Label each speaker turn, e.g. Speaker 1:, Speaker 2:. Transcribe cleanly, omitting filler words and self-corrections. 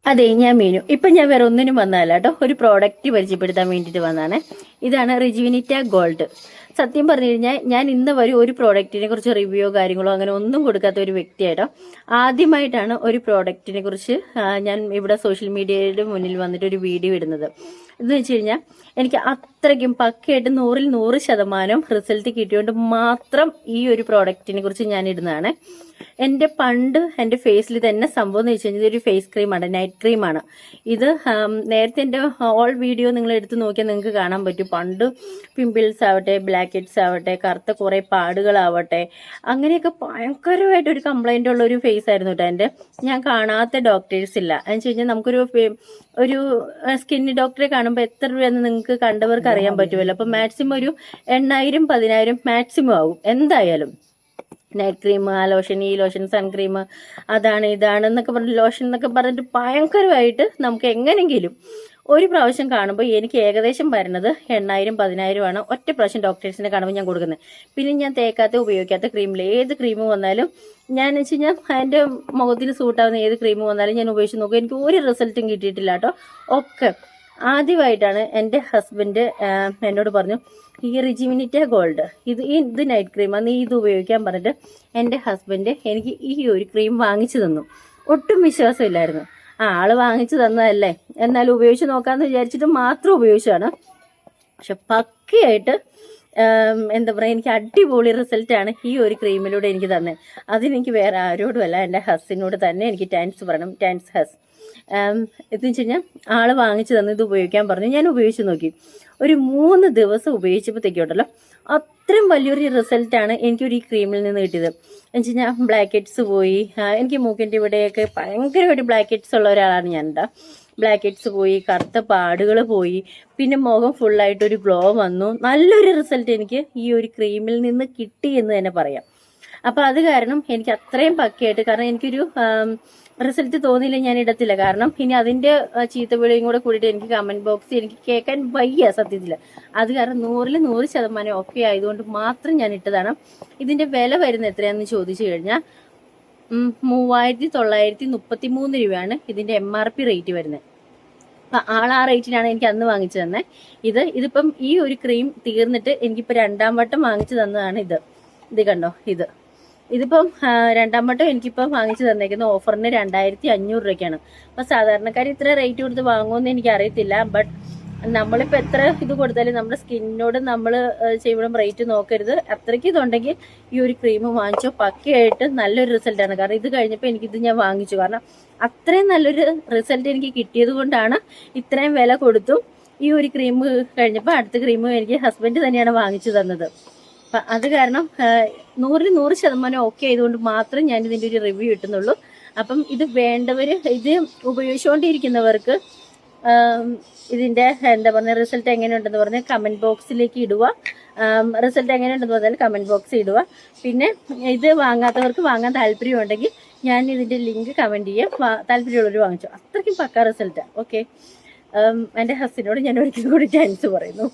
Speaker 1: അതെ, ഞാൻ മീനു. ഇപ്പൊ ഞാൻ വേറെ ഒന്നിനും വന്നതല്ല കേട്ടോ, ഒരു പ്രോഡക്റ്റ് പരിചയപ്പെടുത്താൻ വേണ്ടിയിട്ട് വന്നതാണ്. ഇതാണ് റിജുവിനിറ്റ ഗോൾഡ്. സത്യം പറഞ്ഞു കഴിഞ്ഞാൽ ഞാൻ ഇന്ന് വരെ ഒരു പ്രോഡക്റ്റിനെ കുറിച്ച് റിവ്യൂ കാര്യങ്ങളോ അങ്ങനെ ഒന്നും കൊടുക്കാത്ത ഒരു വ്യക്തിയായിട്ടോ. ആദ്യമായിട്ടാണ് ഒരു പ്രോഡക്റ്റിനെ കുറിച്ച് ഞാൻ ഇവിടെ സോഷ്യൽ മീഡിയയുടെ മുന്നിൽ വന്നിട്ട് ഒരു വീഡിയോ ഇടുന്നത്. എന്ന് വെച്ച് കഴിഞ്ഞാൽ എനിക്ക് അത്രയ്ക്കും പക്കയായിട്ട് 100% റിസൾട്ട് കിട്ടിയോണ്ട് മാത്രം ഈ ഒരു പ്രോഡക്റ്റിനെ കുറിച്ച് ഞാൻ ഇടുന്നതാണ്. എൻ്റെ ഫേസിൽ തന്നെ സംഭവം എന്ന് വെച്ച് കഴിഞ്ഞാൽ ഒരു ഫേസ് ക്രീമാണ്, നൈറ്റ് ക്രീമാണ് ഇത്. നേരത്തെ എൻ്റെ ഓൾ വീഡിയോ നിങ്ങൾ എടുത്ത് നോക്കിയാൽ നിങ്ങൾക്ക് കാണാൻ പറ്റും. പണ്ട് പിമ്പിൾസ് ആവട്ടെ, ബ്ലാക്ക് ഹെഡ്സ് ആവട്ടെ, കറുത്ത കുറേ പാടുകളാവട്ടെ, അങ്ങനെയൊക്കെ ഭയങ്കരമായിട്ട് ഒരു കംപ്ലൈൻ്റ് ഉള്ള ഒരു ഫേസ് ആയിരുന്നു കേട്ടോ എൻ്റെ. ഞാൻ കാണാത്ത ഡോക്ടേഴ്സ് ഇല്ല. എന്ന് വെച്ച് കഴിഞ്ഞാൽ നമുക്കൊരു സ്കിൻ ഡോക്ടറെ കാണുമ്പോൾ എത്ര രൂപയെന്ന് നിങ്ങൾക്ക് കണ്ടവർക്ക് അറിയാൻ പറ്റുമല്ലോ. അപ്പോൾ മാക്സിമം ഒരു 8,000-10,000 മാക്സിമം ആകും എന്തായാലും. നൈറ്റ് ക്രീം, ആ ലോഷൻ, ഈ ലോഷൻ, സൺക്രീം, അതാണ് ഇതാണ് എന്നൊക്കെ പറഞ്ഞ് ലോഷൻ എന്നൊക്കെ പറഞ്ഞിട്ട് ഭയങ്കരമായിട്ട് നമുക്ക് എങ്ങനെങ്കിലും ഒരു പ്രാവശ്യം കാണുമ്പോൾ എനിക്ക് ഏകദേശം വരുന്നത് 8,000-10,000 ഒറ്റ പ്രാവശ്യം ഡോക്ടേഴ്സിനെ കാണുമ്പോൾ ഞാൻ കൊടുക്കുന്നത്. പിന്നെ ഞാൻ തേക്കാത്ത ഉപയോഗിക്കാത്ത ക്രീമിൽ ഏത് ക്രീം വന്നാലും ഞാൻ വെച്ച് കഴിഞ്ഞാൽ എൻ്റെ മുഖത്തിന് സൂട്ടാവുന്ന ഏത് ക്രീം വന്നാലും ഞാൻ ഉപയോഗിച്ച് നോക്കും. എനിക്ക് ഒരു റിസൾട്ടും കിട്ടിയിട്ടില്ല കേട്ടോ. ഒക്കെ ആദ്യമായിട്ടാണ് എൻ്റെ ഹസ്ബൻഡ് എന്നോട് പറഞ്ഞു, ഈ റിജുവിനിറ്റ ഗോൾഡ് ഇത് നൈറ്റ് ക്രീമാണ്, നീ ഇത് ഉപയോഗിക്കാൻ പറഞ്ഞിട്ട് എൻ്റെ ഹസ്ബൻഡ് എനിക്ക് ഈ ഒരു ക്രീം വാങ്ങിച്ചു തന്നു. ഒട്ടും വിശ്വാസമില്ലായിരുന്നു. ആള് വാങ്ങിച്ചു തന്നതല്ലേ, എന്നാലും ഉപയോഗിച്ച് നോക്കാമെന്ന് വിചാരിച്ചിട്ട് മാത്രം ഉപയോഗിച്ചതാണ്. പക്ഷെ പക്കയായിട്ട് എന്താ പറയുക, എനിക്ക് അടിപൊളി റിസൾട്ടാണ് ഈ ഒരു ക്രീമിലൂടെ എനിക്ക് തന്നത്. അതിനെനിക്ക് വേറെ ആരോടുമല്ല, എൻ്റെ ഹസ്സിനോട് തന്നെ എനിക്ക് താങ്ക്സ് പറയണം. താങ്ക്സ് ഹസ്. എന്ന് വെച്ച് കഴിഞ്ഞാൽ ആള് വാങ്ങിച്ചു തന്നു, ഇത് ഉപയോഗിക്കാൻ പറഞ്ഞു. ഞാൻ ഉപയോഗിച്ച് നോക്കി. ഒരു 3 ദിവസം ഉപയോഗിച്ചപ്പോഴത്തേക്കുണ്ടല്ലോ അത്രയും വലിയൊരു റിസൾട്ടാണ് എനിക്കൊരു ഈ ക്രീമിൽ നിന്ന് കിട്ടിയത്. എന്ന് വെച്ച് കഴിഞ്ഞാൽ ബ്ലാക്ക് ഹെഡ്സ് പോയി. എനിക്ക് മൂക്കിൻ്റെ ഇവിടെയൊക്കെ ഭയങ്കരമായിട്ട് ബ്ലാക്ക് ഹെഡ്സ് ഉള്ള ഒരാളാണ് ഞാൻ കേട്ടോ. ബ്ലാക്ക് ഹെഡ്സ് പോയി, കറുത്ത പാടുകൾ പോയി, പിന്നെ മുഖം ഫുള്ളായിട്ടൊരു ഗ്ലോ വന്നു. നല്ലൊരു റിസൾട്ട് എനിക്ക് ഈ ഒരു ക്രീമിൽ നിന്ന് കിട്ടി എന്ന് തന്നെ പറയാം. അപ്പം അത് കാരണം എനിക്ക് അത്രയും പക്കയായിട്ട്, കാരണം എനിക്കൊരു റിസൾട്ട് തോന്നിയില്ല ഞാൻ ഇടത്തില്ല. കാരണം ഇനി അതിൻ്റെ ചീത്തവിളിയും കൂടെ കൂടിയിട്ട് എനിക്ക് കമൻറ്റ് ബോക്സ് എനിക്ക് കേൾക്കാൻ വയ്യ സത്യത്തിൽ. അത് കാരണം 100% ഓക്കെ ആയതുകൊണ്ട് മാത്രം ഞാൻ ഇട്ടതാണ്. ഇതിൻ്റെ വില വരുന്നത് എത്രയാണെന്ന് ചോദിച്ചു കഴിഞ്ഞാൽ 3,933 രൂപയാണ് ഇതിൻ്റെ MRP റേറ്റ് വരുന്നത്. അപ്പം ആ റേറ്റിനാണ് എനിക്ക് അന്ന് വാങ്ങിച്ചു തന്നെ. ഇതിപ്പം ഈ ഒരു ക്രീം തീർന്നിട്ട് എനിക്കിപ്പോൾ 2ാം വട്ടം വാങ്ങിച്ചു തന്നതാണ് ഇത് കണ്ടോ. ഇതിപ്പം 2ാം വട്ടം എനിക്കിപ്പം വാങ്ങിച്ചു തന്നേക്കുന്ന ഓഫറിന് 2,500 രൂപയ്ക്കാണ്. അപ്പം സാധാരണക്കാർ ഇത്ര റേറ്റ് കൊടുത്ത് വാങ്ങുമെന്ന് എനിക്കറിയത്തില്ല. ബട്ട് നമ്മളിപ്പോൾ എത്ര ഇത് കൊടുത്താലും നമ്മുടെ സ്കിന്നിനോട് നമ്മൾ ചെയ്യുമ്പോഴും റേറ്റ് നോക്കരുത്. അത്രയ്ക്ക് ഇതുണ്ടെങ്കിൽ ഈ ഒരു ക്രീം വാങ്ങിച്ചോ, പക്കയായിട്ട് നല്ലൊരു റിസൾട്ടാണ്. കാരണം ഇത് കഴിഞ്ഞപ്പോൾ എനിക്കിത് ഞാൻ വാങ്ങിച്ചു. കാരണം അത്രയും നല്ലൊരു റിസൾട്ട് എനിക്ക് കിട്ടിയത് കൊണ്ടാണ് ഇത്രയും വില കൊടുത്തും ഈ ഒരു ക്രീം കഴിഞ്ഞപ്പോൾ അടുത്ത ക്രീം എനിക്ക് ഹസ്ബൻഡ് തന്നെയാണ് വാങ്ങിച്ചു തന്നത്. അപ്പം അത് കാരണം 100% ഓക്കെ ആയതുകൊണ്ട് മാത്രം ഞാൻ ഇതിൻ്റെ ഒരു റിവ്യൂ ഇട്ടുന്നുള്ളൂ. അപ്പം ഇത് വേണ്ടവർ, ഇത് ഉപയോഗിച്ചുകൊണ്ടിരിക്കുന്നവർക്ക് ഇതിൻ്റെ എന്താ പറയുക റിസൾട്ട് എങ്ങനെയുണ്ടെന്ന് പറഞ്ഞാൽ കമൻറ്റ് ബോക്സിലേക്ക് ഇടുക. റിസൾട്ട് എങ്ങനെയുണ്ടെന്ന് പറഞ്ഞാൽ കമൻറ്റ് ബോക്സിൽ ഇടുക. പിന്നെ ഇത് വാങ്ങാത്തവർക്ക് വാങ്ങാൻ താല്പര്യമുണ്ടെങ്കിൽ ഞാൻ ഇതിൻ്റെ ലിങ്ക് കമൻറ്റ് ചെയ്യാം. താല്പര്യമുള്ളവർ വാങ്ങിച്ചു. അത്രയ്ക്കും പക്ക റിസൾട്ടാണ്. ഓക്കെ, എൻ്റെ ഹസ്സിനോട് ഞാൻ ഒരിക്കലും കൂടി താങ്ക്സ് പറയുന്നു.